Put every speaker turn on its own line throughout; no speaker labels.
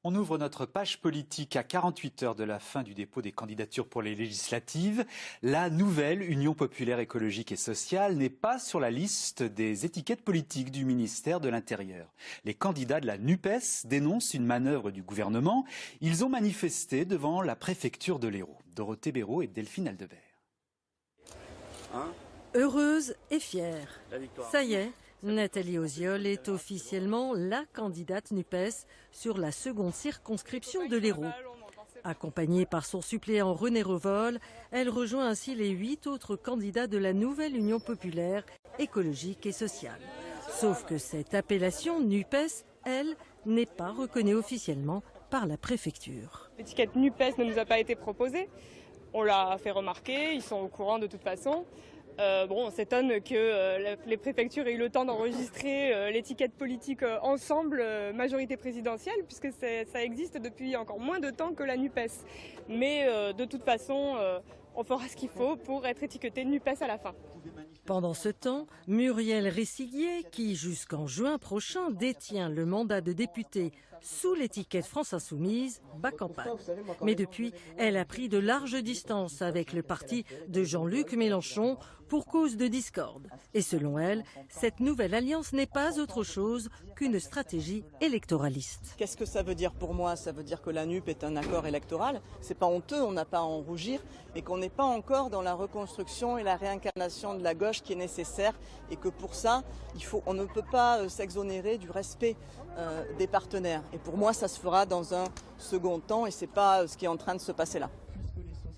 On ouvre notre page politique à 48 heures de la fin du dépôt des candidatures pour les législatives. La nouvelle Union populaire écologique et sociale n'est pas sur la liste des étiquettes politiques du ministère de l'Intérieur. Les candidats de la NUPES dénoncent une manœuvre du gouvernement. Ils ont manifesté devant la préfecture de l'Hérault. Dorothée Béraud et Delphine Aldebert.
Heureuse et fière. Ça y est, Nathalie Oziol est officiellement la candidate NUPES sur la seconde circonscription de l'Hérault. Accompagnée par son suppléant René Revol, elle rejoint ainsi les 8 autres candidats de la nouvelle Union populaire écologique et sociale. Sauf que cette appellation NUPES, elle, n'est pas reconnue officiellement par la préfecture.
L'étiquette NUPES ne nous a pas été proposée. On l'a fait remarquer, ils sont au courant de toute façon. On s'étonne que les préfectures aient eu le temps d'enregistrer l'étiquette politique ensemble, majorité présidentielle, puisque ça existe depuis encore moins de temps que la NUPES. Mais de toute façon, on fera ce qu'il faut pour être étiqueté NUPES à la fin.
Pendant ce temps, Muriel Ressiguier, qui jusqu'en juin prochain détient le mandat de député sous l'étiquette France Insoumise, bat campagne. Mais depuis, elle a pris de larges distances avec le parti de Jean-Luc Mélenchon pour cause de discorde. Et selon elle, cette nouvelle alliance n'est pas autre chose qu'une stratégie électoraliste.
Qu'est-ce que ça veut dire pour moi? Ça veut dire que la NUP est un accord électoral. C'est pas honteux, on n'a pas à en rougir, mais qu'on n'est pas encore dans la reconstruction et la réincarnation de la gauche qui est nécessaire et que pour ça, on ne peut pas s'exonérer du respect des partenaires. Et pour moi, ça se fera dans un second temps et c'est pas ce qui est en train de se passer là.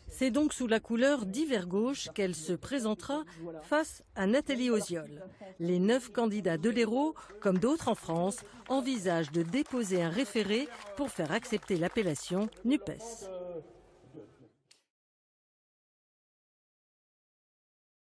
C'est donc sous la couleur d'Hiver Gauche qu'elle se présentera face à Nathalie Oziol. Les 9 candidats de l'Hérault, comme d'autres en France, envisagent de déposer un référé pour faire accepter l'appellation NUPES.